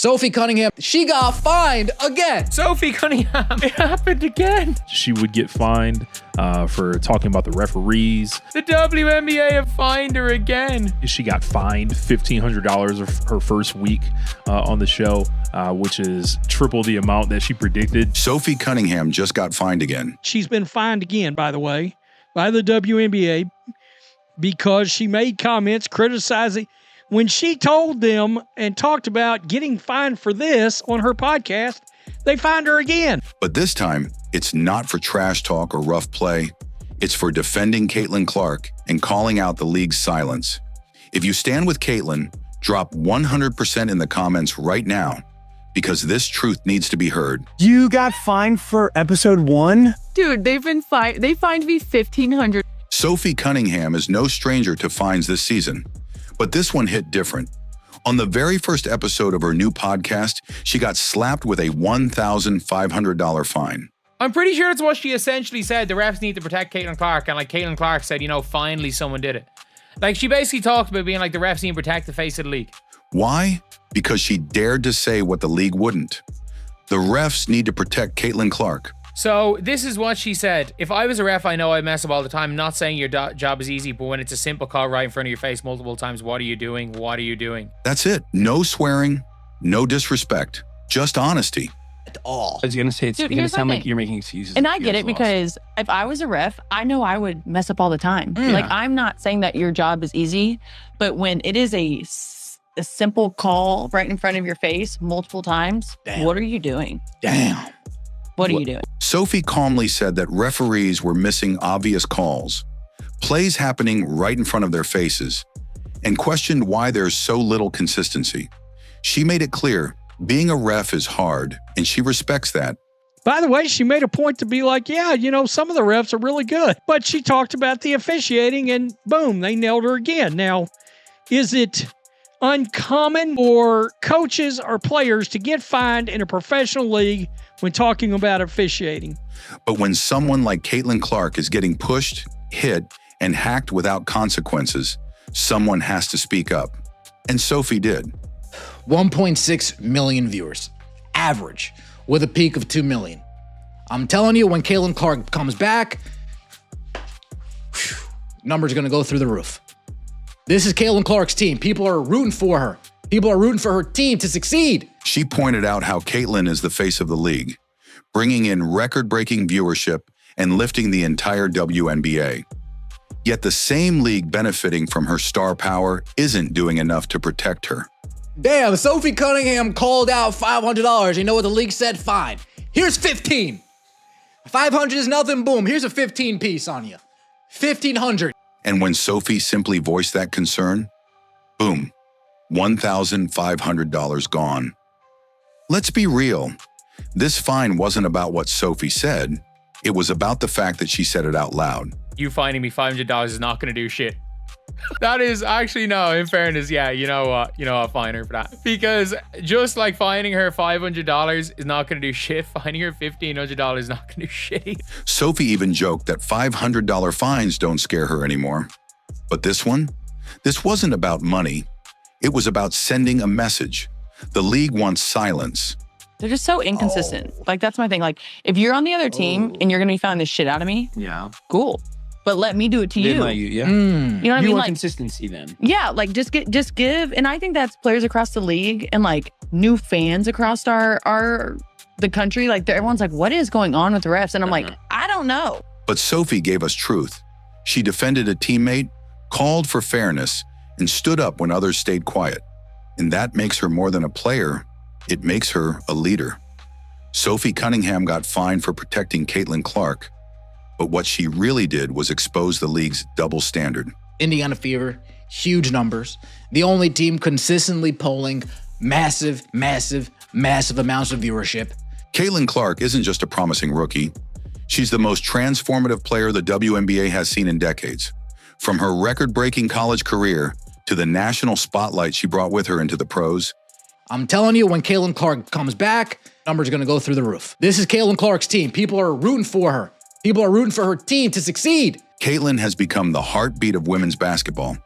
Sophie Cunningham, she got fined again. Sophie Cunningham, it happened again. She would get fined for talking about the referees. The WNBA have fined her again. She got fined $1,500 of her first week on the show, which is triple the amount that she predicted. Sophie Cunningham just got fined again. She's been fined again, by the way, by the WNBA because she made comments criticizing when she told them and talked about getting fined for this on her podcast. They fined her again. But this time, it's not for trash talk or rough play. It's for defending Caitlin Clark and calling out the league's silence. If you stand with Caitlin, drop 100% in the comments right now, because this truth needs to be heard. You got fined for episode 1? Dude, they fined me $1,500. Sophie Cunningham is no stranger to fines this season, but this one hit different. On the very first episode of her new podcast, she got slapped with a $1,500 fine. I'm pretty sure it's what she essentially said. The refs need to protect Caitlin Clark. And like Caitlin Clark said, finally someone did it. Like she basically talked about being like the refs need to protect the face of the league. Why? Because she dared to say what the league wouldn't. The refs need to protect Caitlin Clark. So this is what she said. If I was a ref, I know I mess up all the time. I'm not saying your job is easy, but when it's a simple call right in front of your face multiple times, what are you doing? What are you doing? That's it. No swearing, no disrespect, just honesty. At all. I was going to say, it's going to sound like you're making excuses. And I get it because if I was a ref, I know I would mess up all the time. Like, I'm not saying that your job is easy, but when it is a simple call right in front of your face multiple times, what are you doing? Damn. What are you doing? Sophie calmly said that referees were missing obvious calls, plays happening right in front of their faces, and questioned why there's so little consistency. She made it clear being a ref is hard, and she respects that. By the way, she made a point to be like, yeah, some of the refs are really good. But she talked about the officiating and boom, they nailed her again. Now, is it uncommon for coaches or players to get fined in a professional league when talking about officiating? But when someone like Caitlin Clark is getting pushed, hit, and hacked without consequences, someone has to speak up. And Sophie did. 1.6 million viewers, average, with a peak of 2 million. I'm telling you, when Caitlin Clark comes back, numbers are going to go through the roof. This is Caitlin Clark's team. People are rooting for her. People are rooting for her team to succeed. She pointed out how Caitlin is the face of the league, bringing in record-breaking viewership and lifting the entire WNBA. Yet the same league benefiting from her star power isn't doing enough to protect her. Damn, Sophie Cunningham called out $500. You know what the league said? Fine. Here's 15. 500 is nothing. Boom. Here's a 15 piece on you. 1,500. And when Sophie simply voiced that concern, boom, $1,500 gone. Let's be real. This fine wasn't about what Sophie said. It was about the fact that she said it out loud. You finding me $500 is not going to do shit. That is actually, no, in fairness, yeah, you know what? I'll fine her for that. Because just like fining her $500 is not going to do shit, fining her $1,500 is not going to do shit. Sophie even joked that $500 fines don't scare her anymore. But this wasn't about money. It was about sending a message. The league wants silence. They're just so inconsistent. Like, that's my thing. Like, if you're on the other team and you're going to be finding the shit out of me, cool. But let me do it to you. You know what I mean? You want Like, consistency then. Yeah, like just give. And I think that's players across the league and like new fans across the country. Like everyone's like, what is going on with the refs? And I'm like, I don't know. But Sophie gave us truth. She defended a teammate, called for fairness, and stood up when others stayed quiet. And that makes her more than a player. It makes her a leader. Sophie Cunningham got fined for protecting Caitlin Clark. But what she really did was expose the league's double standard. Indiana Fever, huge numbers. The only team consistently polling massive amounts of viewership. Caitlin Clark isn't just a promising rookie. She's the most transformative player the WNBA has seen in decades. From her record-breaking college career to the national spotlight she brought with her into the pros. I'm telling you, when Caitlin Clark comes back, numbers are going to go through the roof. This is Caitlin Clark's team. People are rooting for her. People are rooting for her team to succeed. Caitlin has become the heartbeat of women's basketball.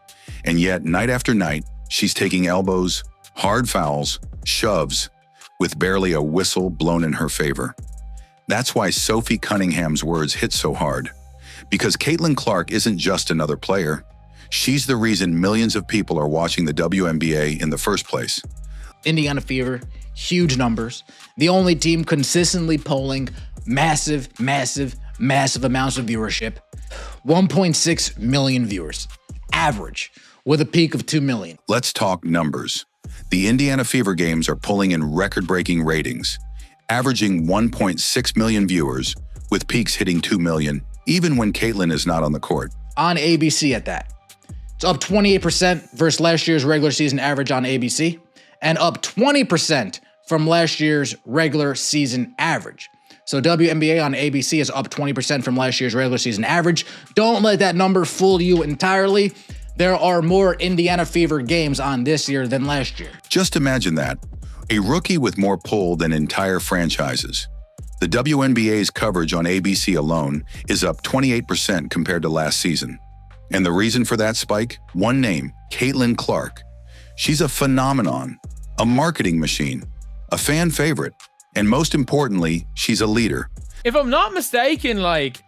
And yet, night after night, she's taking elbows, Hard fouls, shoves, with barely a whistle blown in her favor. That's why Sophie Cunningham's words hit so hard. Because Caitlin Clark isn't just another player. She's the reason millions of people are watching the WNBA in the first place. Indiana Fever, huge numbers. The only team consistently polling massive amounts of viewership. 1.6 million viewers, average, with a peak of 2 million. Let's talk numbers. The Indiana Fever games are pulling in record-breaking ratings, averaging 1.6 million viewers, with peaks hitting 2 million, even when Caitlin is not on the court. On ABC at that. It's up 28% versus last year's regular season average on ABC, and up 20% from last year's regular season average. So WNBA on ABC is up 20% from last year's regular season average. Don't let that number fool you entirely. There are more Indiana Fever games on this year than last year. Just imagine that. A rookie with more pull than entire franchises. The WNBA's coverage on ABC alone is up 28% compared to last season. And the reason for that spike? One name, Caitlin Clark. She's a phenomenon, a marketing machine, a fan favorite, and most importantly, she's a leader. If I'm not mistaken, like,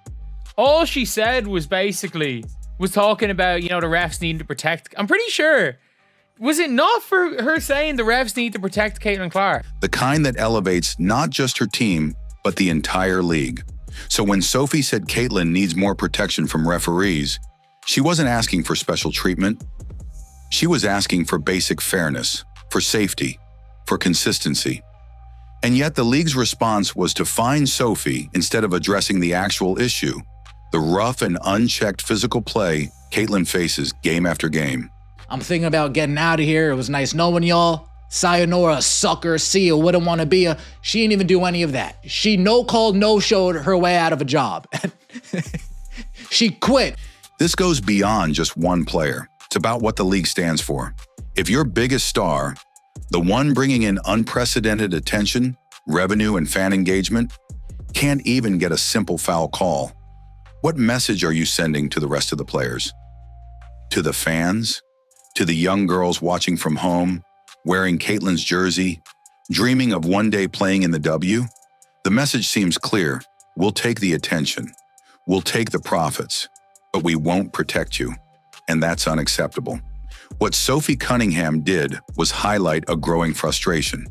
all she said was talking about, the refs needing to protect. I'm pretty sure. Was it not for her saying the refs need to protect Caitlin Clark? The kind that elevates not just her team, but the entire league. So when Sophie said Caitlin needs more protection from referees, she wasn't asking for special treatment. She was asking for basic fairness, for safety, for consistency. And yet the league's response was to fine Sophie instead of addressing the actual issue, the rough and unchecked physical play Caitlin faces game after game. I'm thinking about getting out of here. It was nice knowing y'all. Sayonara, sucker, see ya, wouldn't want to be ya. She didn't even do any of that. She no-called, no-showed her way out of a job. She quit. This goes beyond just one player. It's about what the league stands for. If your biggest star, the one bringing in unprecedented attention, revenue, and fan engagement, can't even get a simple foul call, what message are you sending to the rest of the players? To the fans? To the young girls watching from home, wearing Caitlin's jersey, dreaming of one day playing in the W? The message seems clear. We'll take the attention. We'll take the profits, but we won't protect you. And that's unacceptable. What Sophie Cunningham did was highlight a growing frustration.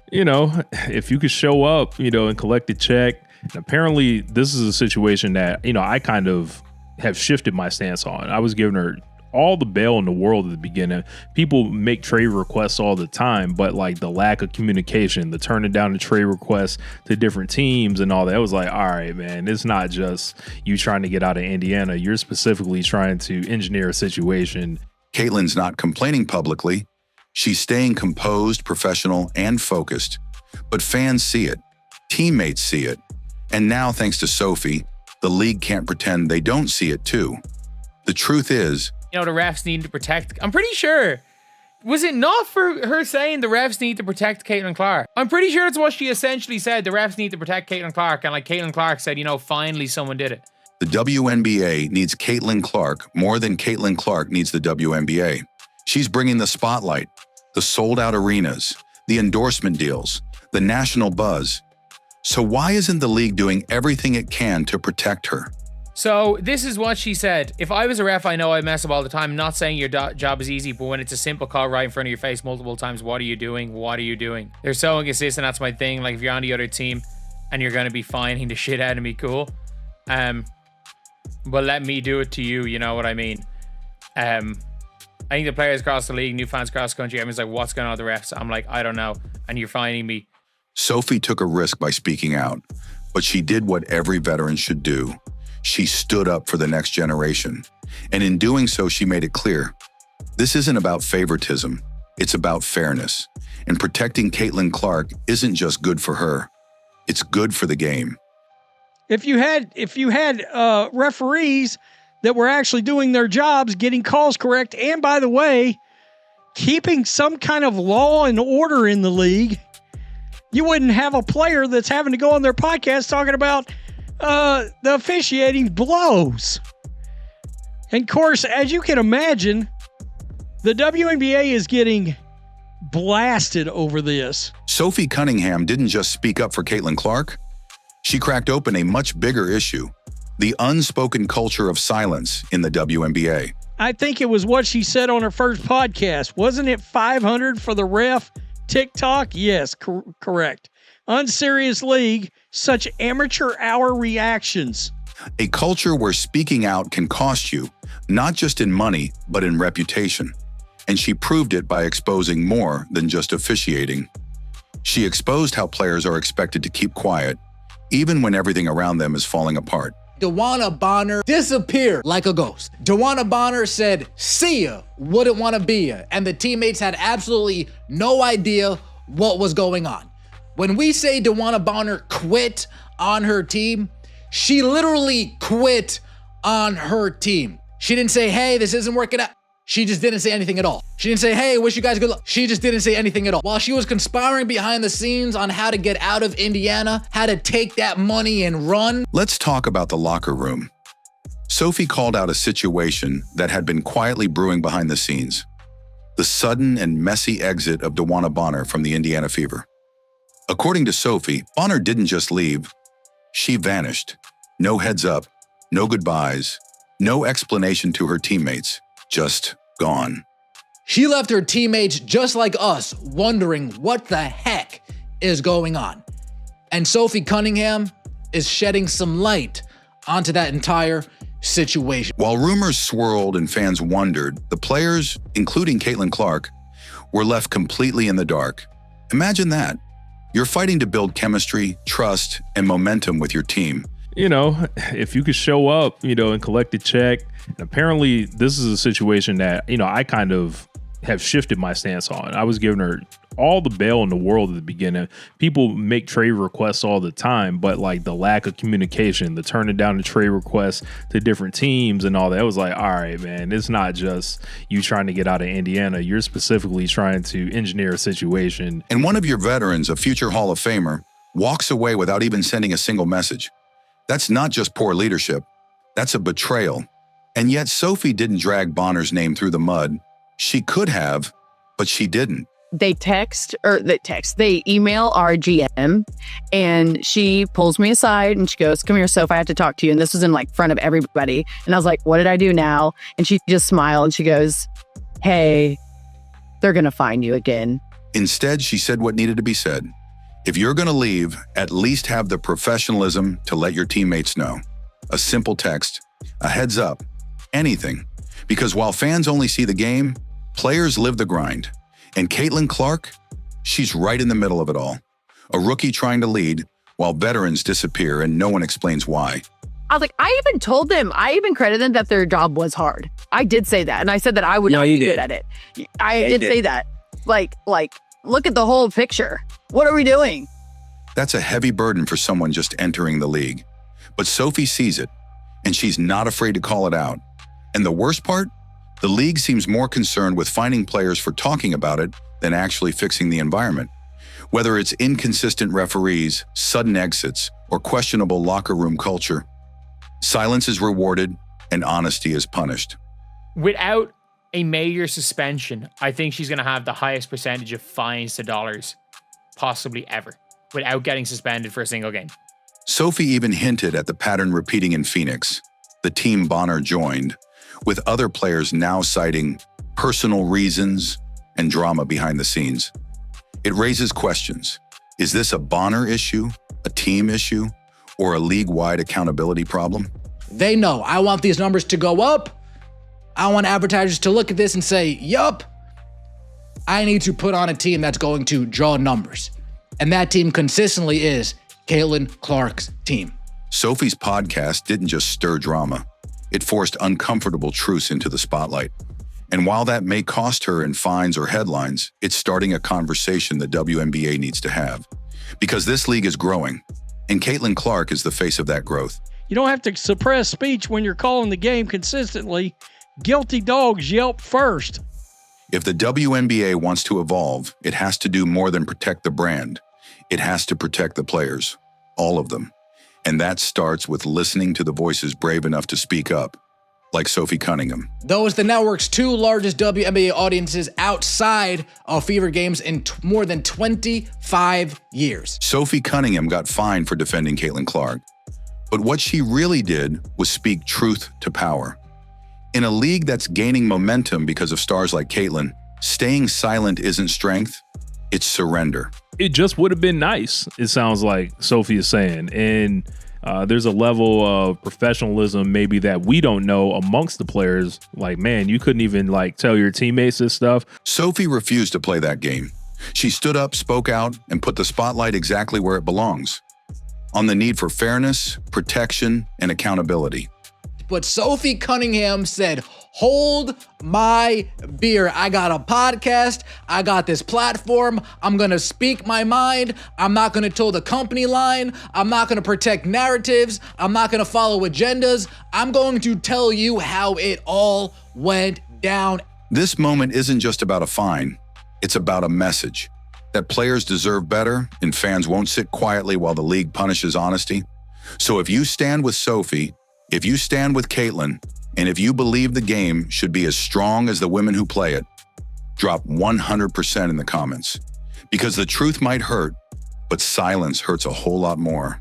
If you could show up, and collect a check. And apparently, this is a situation that, I kind of have shifted my stance on. I was giving her all the bail in the world at the beginning. People make trade requests all the time, but like the lack of communication, the turning down the trade requests to different teams and all that, it was like, all right, man, it's not just you trying to get out of Indiana. You're specifically trying to engineer a situation. Caitlin's not complaining publicly. She's staying composed, professional, and focused. But fans see it. Teammates see it. And now, thanks to Sophie, the league can't pretend they don't see it too. The truth is, the refs need to protect. I'm pretty sure. Was it not for her saying the refs need to protect Caitlin Clark? I'm pretty sure that's what she essentially said. The refs need to protect Caitlin Clark. And like Caitlin Clark said, finally someone did it. The WNBA needs Caitlin Clark more than Caitlin Clark needs the WNBA. She's bringing the spotlight, the sold-out arenas, the endorsement deals, the national buzz. So why isn't the league doing everything it can to protect her? So this is what she said. If I was a ref, I know I mess up all the time. I'm not saying your job is easy, but when it's a simple call right in front of your face multiple times, what are you doing? What are you doing? They're so inconsistent. That's my thing. Like if you're on the other team and you're going to be fining the shit out of me, cool. But let me do it to you. You know what I mean? I think the players across the league, new fans across the country, everyone's like, what's going on with the refs? I'm like, I don't know. And you're fining me. Sophie took a risk by speaking out, but she did what every veteran should do. She stood up for the next generation. And in doing so, she made it clear, this isn't about favoritism. It's about fairness. And protecting Caitlin Clark isn't just good for her. It's good for the game. If you had referees that were actually doing their jobs, getting calls correct, and by the way, keeping some kind of law and order in the league, you wouldn't have a player that's having to go on their podcast talking about the officiating blows. And of course, as you can imagine, the WNBA is getting blasted over this. Sophie Cunningham didn't just speak up for Caitlin Clark. She cracked open a much bigger issue, the unspoken culture of silence in the WNBA. I think it was what she said on her first podcast. Wasn't it 500 for the ref? TikTok? Yes, correct. Unserious league, such amateur hour reactions. A culture where speaking out can cost you, not just in money, but in reputation. And she proved it by exposing more than just officiating. She exposed how players are expected to keep quiet, even when everything around them is falling apart. DeWanna Bonner disappeared like a ghost. DeWanna Bonner said, "See ya, wouldn't want to be ya," and the teammates had absolutely no idea what was going on. When we say DeWanna Bonner quit on her team, she literally quit on her team. She didn't say, "Hey, this isn't working out." She just didn't say anything at all. She didn't say, "Hey, wish you guys good luck." She just didn't say anything at all. While she was conspiring behind the scenes on how to get out of Indiana, how to take that money and run. Let's talk about the locker room. Sophie called out a situation that had been quietly brewing behind the scenes. The sudden and messy exit of DeWanna Bonner from the Indiana Fever. According to Sophie, Bonner didn't just leave. She vanished. No heads up, no goodbyes, no explanation to her teammates. Just gone. She left her teammates just like us, wondering what the heck is going on. And Sophie Cunningham is shedding some light onto that entire situation. While rumors swirled and fans wondered, the players, including Caitlin Clark, were left completely in the dark. Imagine that. You're fighting to build chemistry, trust, and momentum with your team. You know, if you could show up, and collect a check. And apparently this is a situation that, I kind of have shifted my stance on. I was giving her all the bail in the world at the beginning. People make trade requests all the time, but like the lack of communication, the turning down the trade requests to different teams and all that, it was like, all right, man, it's not just you trying to get out of Indiana. You're specifically trying to engineer a situation. And one of your veterans, a future Hall of Famer, walks away without even sending a single message. That's not just poor leadership. That's a betrayal. And yet Sophie didn't drag Bonner's name through the mud. She could have, but she didn't. They email our GM, and she pulls me aside and she goes, "Come here, Sophie, I have to talk to you." And this was in front of everybody. And I was like, "What did I do now?" And she just smiled and she goes, "Hey, they're going to find you again." Instead, she said what needed to be said. If you're going to leave, at least have the professionalism to let your teammates know. A simple text, a heads up, anything. Because while fans only see the game, players live the grind. And Caitlin Clark, she's right in the middle of it all. A rookie trying to lead while veterans disappear and no one explains why. I was like, I even credited them that their job was hard. I did say that. And I said that I would not be good at it. I did say that. Like, look at the whole picture. What are we doing? That's a heavy burden for someone just entering the league. But Sophie sees it, and she's not afraid to call it out. And the worst part? The league seems more concerned with finding players for talking about it than actually fixing the environment. Whether it's inconsistent referees, sudden exits, or questionable locker room culture, silence is rewarded and honesty is punished. Without a major suspension, I think she's going to have the highest percentage of fines to dollars possibly ever, without getting suspended for a single game. Sophie even hinted at the pattern repeating in Phoenix, the team Bonner joined, with other players now citing personal reasons and drama behind the scenes. It raises questions. Is this a Bonner issue, a team issue, or a league-wide accountability problem? They know, I want these numbers to go up. I want advertisers to look at this and say, yup, I need to put on a team that's going to draw numbers. And that team consistently is Caitlin Clark's team. Sophie's podcast didn't just stir drama. It forced uncomfortable truths into the spotlight. And while that may cost her in fines or headlines, it's starting a conversation the WNBA needs to have. Because this league is growing, and Caitlin Clark is the face of that growth. You don't have to suppress speech when you're calling the game consistently. Guilty dogs yelp first. If the WNBA wants to evolve, it has to do more than protect the brand. It has to protect the players, all of them. And that starts with listening to the voices brave enough to speak up. like Sophie Cunningham. Though it's the network's 2 largest WNBA audiences outside of Fever games in more than 25 years. Sophie Cunningham got fined for defending Caitlin Clark. But what she really did was speak truth to power. In a league that's gaining momentum because of stars like Caitlin, staying silent isn't strength, it's surrender. It just would have been nice, it sounds like Sophie is saying. And there's a level of professionalism maybe that we don't know amongst the players. Like, man, you couldn't even like tell your teammates this stuff. Sophie refused to play that game. She stood up, spoke out, and put the spotlight exactly where it belongs, on the need for fairness, protection, and accountability. But Sophie Cunningham said, hold my beer. I got a podcast. I got this platform. I'm going to speak my mind. I'm not going to toe the company line. I'm not going to protect narratives. I'm not going to follow agendas. I'm going to tell you how it all went down. This moment isn't just about a fine. It's about a message that players deserve better and fans won't sit quietly while the league punishes honesty. So if you stand with Sophie, if you stand with Caitlin, and if you believe the game should be as strong as the women who play it, drop 100% in the comments. Because the truth might hurt, but silence hurts a whole lot more.